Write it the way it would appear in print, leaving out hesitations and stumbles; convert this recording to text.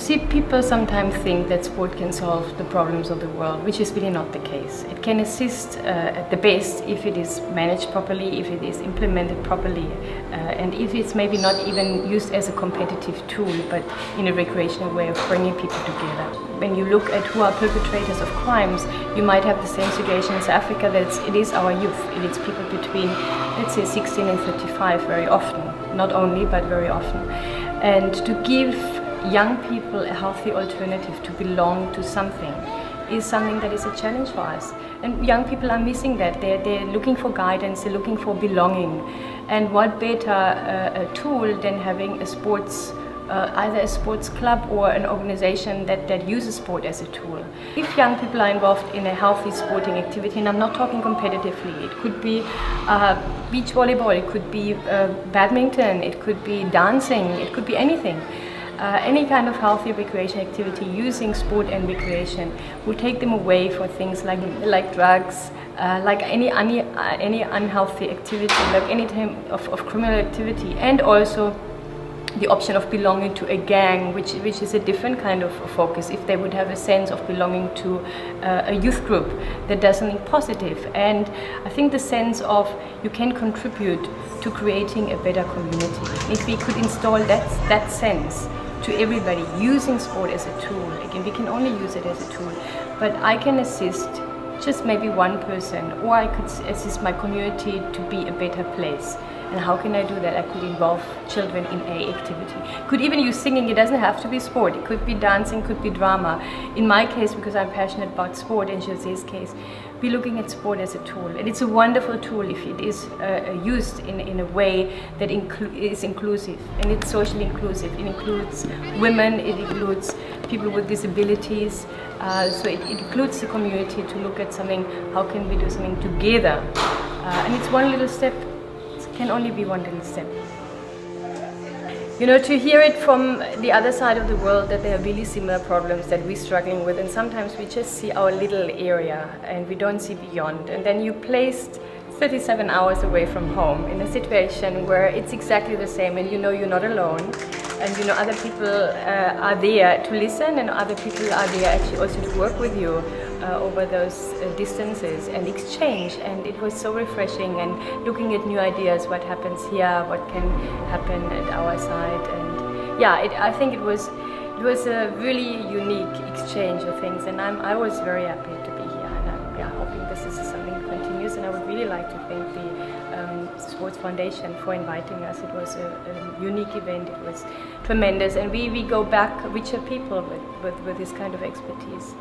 see, people sometimes think that sport can solve the problems of the world, which is really not the case. It can assist at the best if it is managed properly, if it is implemented properly, and if it's maybe not even used as a competitive tool, but in a recreational way of bringing people together. When you look at who are perpetrators of crimes, you might have the same situation in South Africa, that it is our youth. It is people between, let's say, 16 and 35 very often. Not only, but very often. And to give young people a healthy alternative to belong to something is something that is a challenge for us. And young people are missing that. They're looking for guidance, they're looking for belonging. And what better a tool than having a sports, either a sports club or an organization that uses sport as a tool. If young people are involved in a healthy sporting activity, and I'm not talking competitively, it could be beach volleyball, it could be badminton, it could be dancing, it could be anything. Any kind of healthy recreation activity using sport and recreation will take them away for things like drugs, like any unhealthy activity, like any type of criminal activity, and also the option of belonging to a gang, which is a different kind of focus. If they would have a sense of belonging to a youth group that does something positive. And I think the sense of you can contribute to creating a better community. If we could install that sense to everybody using sport as a tool, again, we can only use it as a tool, but I can assist just maybe one person, or I could assist my community to be a better place. And how can I do that? I could involve children in a activity. Could even use singing. It doesn't have to be sport. It could be dancing, could be drama. In my case, because I'm passionate about sport, in José's case, we're looking at sport as a tool. And it's a wonderful tool if it is used in a way that is inclusive. And it's socially inclusive. It includes women, it includes people with disabilities. So it includes the community to look at something, how can we do something together? And it's one little step. Can only be one little step. You know, to hear it from the other side of the world that there are really similar problems that we're struggling with, and sometimes we just see our little area and we don't see beyond. And then you placed 37 hours away from home in a situation where it's exactly the same, and you know you're not alone, and you know other people are there to listen, and other people are there actually also to work with you over those distances and exchange. And it was so refreshing, and looking at new ideas, what happens here, what can happen at our side. And yeah, I think it was a really unique exchange of things, and I was very happy to be here, and I'm hoping this is something that continues. And I would really like to thank the Sports Foundation for inviting us. It was a unique event. It was tremendous, and we go back richer people with this kind of expertise.